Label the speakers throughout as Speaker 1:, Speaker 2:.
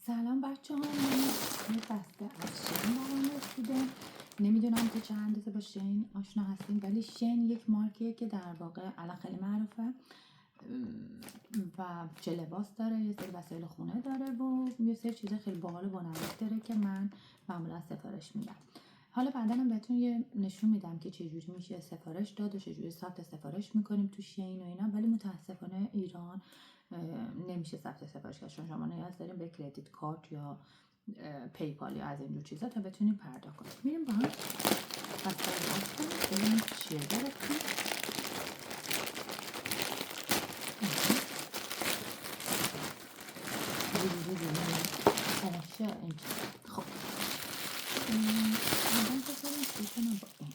Speaker 1: سلام بچه ها، من یه بسته از شین برام رسیده. نمیدونم که چه اندازه با شین آشنا هستیم، ولی شین یک مارکیه که در واقع الان خیلی معروفه و چه لباس داره، یه سری وسایل خونه داره و یه سری چیز خیلی باحال و بانمک داره که من معمولا سفارش میدم. حالا بعدا هم بهتون یه نشون میدم که چجوری میشه سفارش داد و چجوری ثبت سفارش میکنیم تو شین و اینا، ولی متاسفانه ایران نمیشه ثبت سفارش کرد، چون شما نیاز داریم به کردیت کارت یا پیپال یا از اینجور چیزا تا بتونیم پرداخت کنیم. میریم با هم وسایل کنیم ببینیم چیه گرفتیم. خب الان بذاریم بکنم با این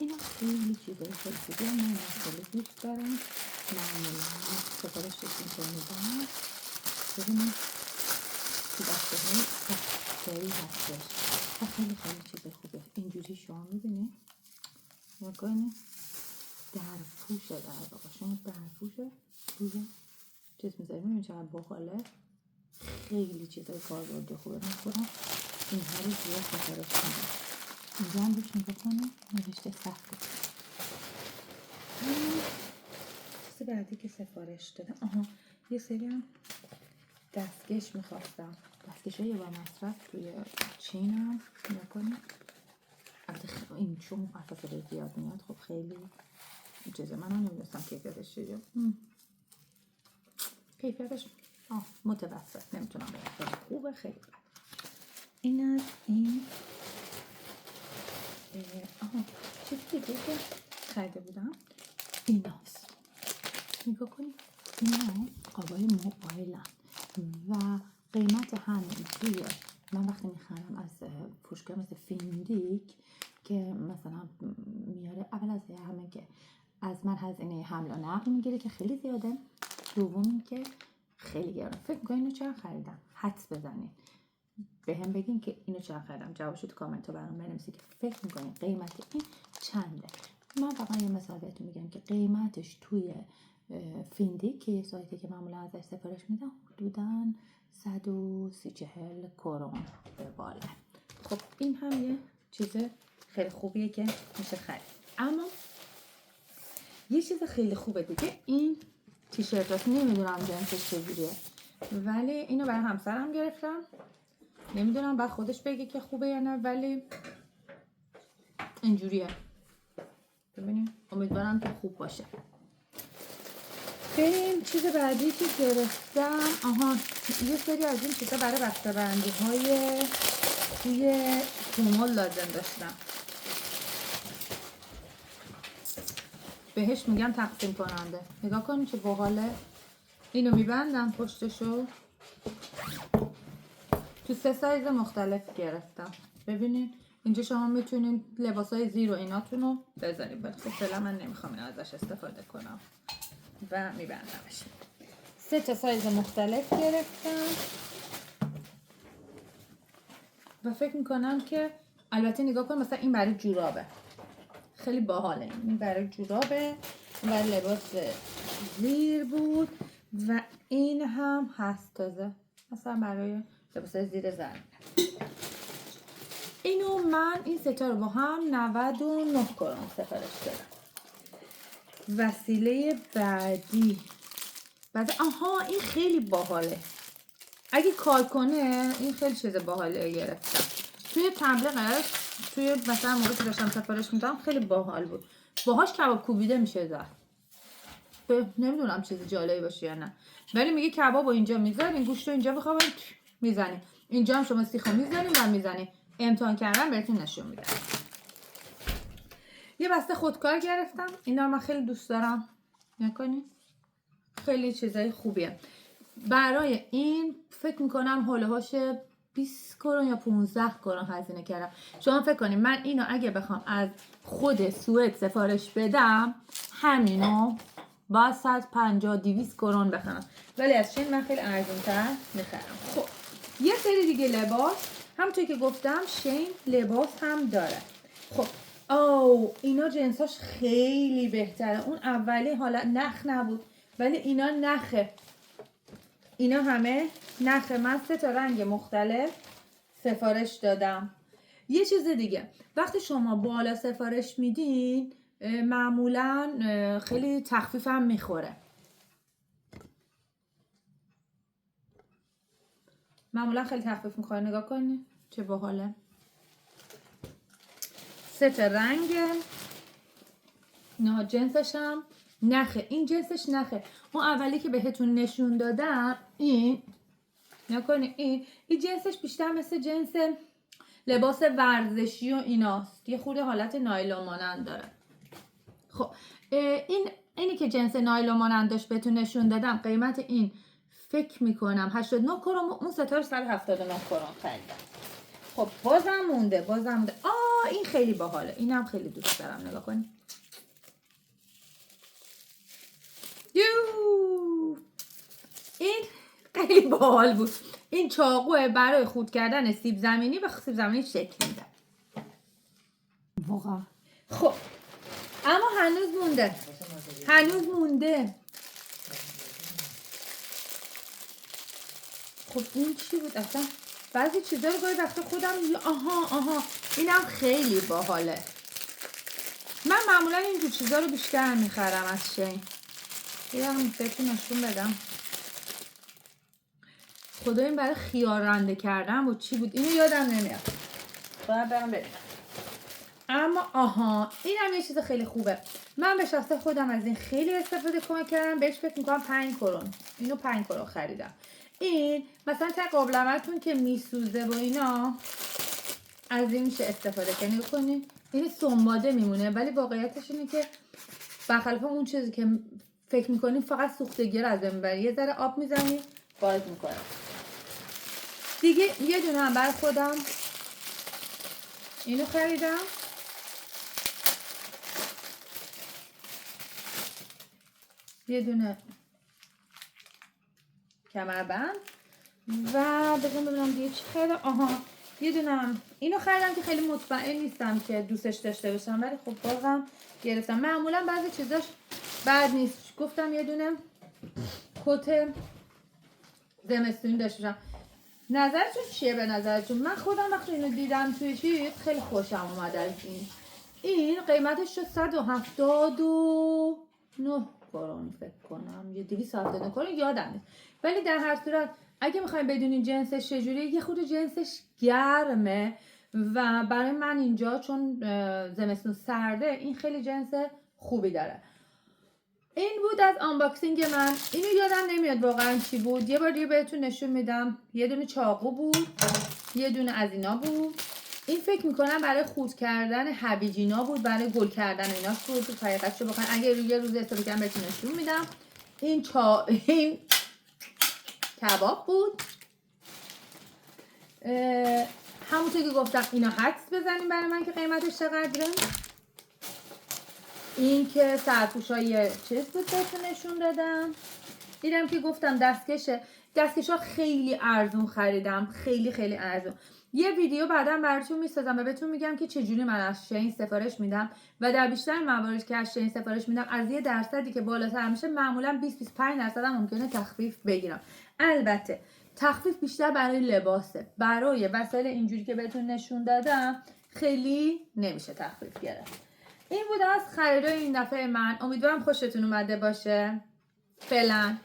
Speaker 1: اینا خیلی چیزای خیلی خوبی هم من خیلی دوست دارم. معمولا سفارششون میدم. ببینید تو بسته های خیلی هستش و خیلی خیلی چیز خوبه. اینجوری شما میبینید نکنید در پوشه، در واقع شما در پوشه روی چیز میذاریم. میبینید چقدر باحاله، خیلی چیزای کاربردی خوبه. من خودم اینها رو زیاد سفارش میدم. اینجا هم روش نگاه کنید نوشته سخته. چیز بعدی که سفارش دادم یه سری هم دستکش میخواستم. دستکش های با مصرف توی چین هم نکنید. این چون اساس زیاد میاد خب خیلی چیزه. من هم نمیدونستم کیفیتش چیه. کیفیتش متوسط، نمیتونم بگم خیلی خوبه خیلی بد. این از این چیزی دیگه که خریده بودم ایناست. نگاه کنید اینا قابای موبایلن و قیمت همین توی من وقتی میخرم از فروشگاه مثل فیندیک که مثلا میاره، اول از همه که از من هزینه حمل و نقل میگیره که خیلی زیاده، دومی که خیلی گرونه. فکر میکنین اینو چرا خریدم؟ حدس بزنین به هم بگین که اینو چرا خریدم. جوابشو تو کامنت ها برام بنویسید که فکر میکنین قیمت این چنده. من فقط یه مثال بهتون میگم که قیمتش توی فیندیک که یه سایتی که معمولا ازش سفارش میدم حدوداً 130-140 کرون به بالا. خب این هم یه چیز خیلی خوبیه که میشه خرید. اما یه چیز خیلی خوبه دیگه این تیشرت هست. نمیدونم جنسش چجوریه ولی اینو برای همسرم گرفتم. نمیدونم بعد خودش بگه که خوبه یا نه، ولی اینجوریه. ببینیم امیدوارم که خوب باشه. بریم چیز بعدی که گرفتم. یه سری از این چیزا برای بسته‌بندی های توی کمد لازم داشتم. بهش میگم تقسیم کننده. نگاه کنید چه باحاله. اینو میبندم پشتشو. تو 3 سایز مختلف گرفتم. ببینید اینجا شما میتونید لباسای زیر و ایناتون رو بذارید. خب فعلا من نمیخوام این ازش استفاده کنم و میبندمش. 3 تا سایز مختلف گرفتم و فکر میکنم که البته نگاه کن مثلا این برای جورابه، خیلی باحاله. این برای جورابه و لباس زیر بود و این هم هست تازه مثلا برای لباس زیر زن. اینو من این 3 تا رو با هم 99 کرون سفارش دادم. وسیله بعدی این خیلی باحاله. اگه کار کنه این خیلی چیز باحاله گرفتم. توی تبلیغش توی مثلا موقعی که داشتم سفارش میدم خیلی باحال بود. باهاش کباب کوبیده میشه زد. نمیدونم چیز جالبی باشه یا نه، ولی میگه کباب رو اینجا میذارین، گوشت رو اینجا بخوابین میزنین، اینجا هم شما سیخو میزنین و میزنین. امتحان کردن بهتون نشون میدم. یه بسته خودکار گرفتم. اینا من خیلی دوست دارم. نکنین خیلی چیزای خوبیه. برای این فکر میکنم هولوهاش 20 کرون یا 15 کرون هزینه کردم. شما فکر کنید من اینو اگه بخوام از خود سوئد سفارش بدم همینو با 150-200 کرون بخرم، ولی از چین من خیلی ارزان‌تر میخرم. خب یه سری دیگه لباس همونطور که گفتم شین لباس هم داره. خب اینا جنساش خیلی بهتره. اون اولی حالا نخ نبود ولی اینا نخه. اینا همه نخه. من 3 تا رنگ مختلف سفارش دادم. یه چیز دیگه، وقتی شما بالا سفارش میدین معمولا خیلی تخفیف هم میخوره. معمولا خیلی تخفیف میخوره. نگاه کنید چه باحاله. 3 تا رنگ. نه جنسش هم نخه. این جنسش نخه. اون اولی که بهتون نشون دادم این نکنه این جنسش بیشتر مثل جنس لباس ورزشی و ایناست. یه خورده حالت نایلون مانند داره. خب اینی که جنس نایلون مانند داشت بهتون نشون دادم. قیمت این فکر میکنم 89 کرون. اون ستار 179 کرون خریدم. خب بازم مونده. این خیلی باحاله. اینم خیلی دوست دارم. نگاه کنید. این خیلی باحال بود. این چاقوه برای خورد کردن سیب زمینی. به سیب زمینی شکل میده واقعا. خب اما هنوز مونده. خب این چی بود اصلا؟ بعضی چیزا رو گاهی وقتا خودم آها اینم خیلی باحاله. من معمولا اینجور چیزا رو بیشتر میخرم از شین. بیارم بهتون نشون بدم. خدا این برای خیار رنده کردن بود. چی بود؟ اینو یادم نمیاد. باید برم ببینم. اما اینم یه چیز خیلی خوبه. من به شخصه خودم از این خیلی استفاده کردم. بهش فکر میکنم 5 کرون. اینو 5 کرون خریدم. این مثلا تا قابلمه‌تون که میسوزه و اینا از این میشه استفاده کنید. این سنباده میمونه ولی واقعیتش اینه که برخلاف اون چیزی که فکر میکنیم فقط سوختگی رو از بین میبره. یه ذره آب میزنی باز میکنه. دیگه یه دونه هم برای خودم اینو خریدم. یه دونه کمربند و ببینم دیگه چی خریدم. یه دونه هم اینو خریدم که خیلی مطمئن نیستم که دوستش داشته باشم ولی خب بازم گرفتم. معمولا بعضی چیزاش بد نیست. گفتم یه دونه کت زمستونی داشته باشم. نظرتون چیه به نظرتون؟ من خودم وقتی اینو دیدم توی چیز خیلی خوشم اومد از این قیمتش شد 179 کرون فکر کنم. یه 279 کرون یادم نیست. ولی در هر صورت اگه میخوایم بدونین جنسش چجوریه، یه خورده جنسش گرمه و برای من اینجا چون زمستون سرده این خیلی جنس خوبی داره. این بود از آنباکسینگ من. اینو یادم نمیاد واقعا چی بود. یه بار دیگه بهتون نشون میدم. یه دونه چاقو بود. یه دونه از اینا بود. این فکر میکنم برای خورد کردن هویجینا بود. برای گل کردن اینا بود. حقیقتشو بخواین اگه یه روز استفاده کنم بهتون نشون میدم. این کباب بود. همونطور که گفتم اینا حدس بزنیم برای من که قیمتش چقدره. این که سرپوشای چیز بود بهتون نشون دادم. دیدم که گفتم دستکشا خیلی ارزون خریدم. خیلی ارزون. یه ویدیو بعدا براتون میسازم و بهتون میگم که چجوری من از شین سفارش میدم و در بیشتر موارد که از شین سفارش میدم از یه درصدی که بالاتر میشه معمولا 20-25% هم ممکنه تخفیف بگیرم. البته تخفیف بیشتر برای لباسه. برای وسایل اینجوری که بهتون نشون دادم خیلی نمیشه تخفیف گرفت. این بود از خریدای این دفعه من. امیدوارم خوشتون اومده باشه. فعلا